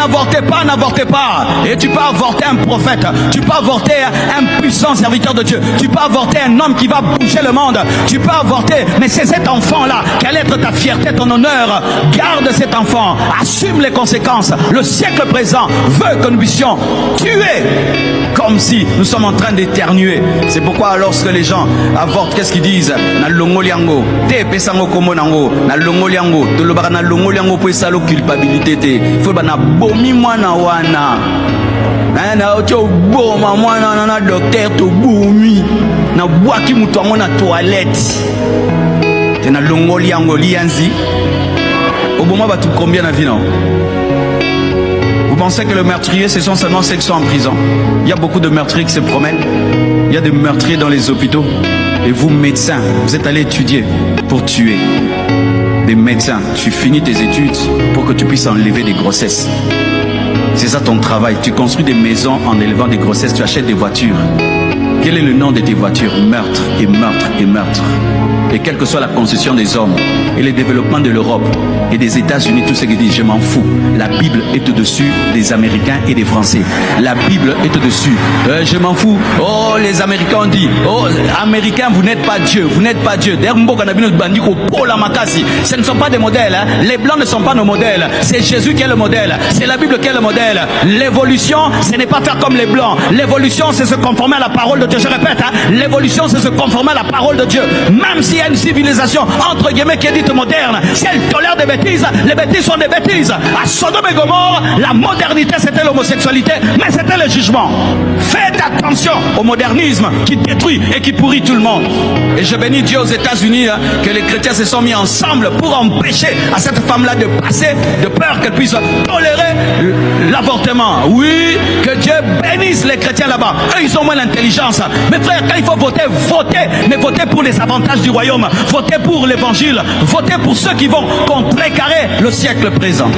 n'avortez pas, n'avortez pas. Et tu peux avorter un prophète, tu peux avorter un puissant serviteur de Dieu, tu peux avorter un homme qui va bouger le monde, tu peux avorter, mais c'est cet enfant-là, quelle est ta fierté, ton honneur, garde cet enfant, assume les conséquences. Le siècle présent veut que nous puissions tuer comme si nous sommes en train d'éternuer. C'est pourquoi lorsque les gens avortent, qu'est-ce qu'ils disent? Na longoliango, te pesango komonango, na longoliango, to le bara na longoliango pour ça la culpabilité te. Faut ba na bomi mwana wana. Na ocho boma mwana na docteur to bomi. Na boaki mutu na toilette. Te na longoliango lianzi. Au moment ba tu combien na vie non? Vous pensez que le meurtrier, ce sont seulement ceux qui sont en prison? Il y a beaucoup de meurtriers qui se promènent. Il y a des meurtriers dans les hôpitaux. Et vous, médecins, vous êtes allés étudier pour tuer. Des médecins, tu finis tes études pour que tu puisses enlever des grossesses. C'est ça ton travail. Tu construis des maisons en élevant des grossesses. Tu achètes des voitures. Quel est le nom de tes voitures? Meurtre et meurtre et meurtre. Et quelle que soit la constitution des hommes et le développement de l'Europe et des États-Unis, tout ce qui dit, je m'en fous. La Bible est au-dessus des Américains et des Français. La Bible est au-dessus. Je m'en fous. Oh, les Américains ont dit, oh, Américains, vous n'êtes pas Dieu. Vous n'êtes pas Dieu. D'ailleurs, ce ne sont pas des modèles. Hein. Les Blancs ne sont pas nos modèles. C'est Jésus qui est le modèle. C'est la Bible qui est le modèle. L'évolution, ce n'est pas faire comme les Blancs. L'évolution, c'est se conformer à la parole de Dieu. Je répète, hein, l'évolution, c'est se conformer à la parole de Dieu. Même s'il y a une civilisation, entre guillemets, qui est dite moderne, si elle tolère des bêtises, les bêtises sont des bêtises. À Sodome et Gomorrhe, la modernité, c'était l'homosexualité, mais c'était le jugement. Faites attention au modernisme qui détruit et qui pourrit tout le monde. Et je bénis Dieu aux États-Unis, hein, que les chrétiens se sont mis ensemble pour empêcher à cette femme-là de passer, de peur qu'elle puisse tolérer l'avortement. Oui, que Dieu bénisse les chrétiens là-bas. Eux, ils ont moins d'intelligence. Mais frère, quand il faut voter, votez, mais votez pour les avantages du royaume. Votez pour l'évangile. Votez pour ceux qui vont contrecarrer le siècle présent.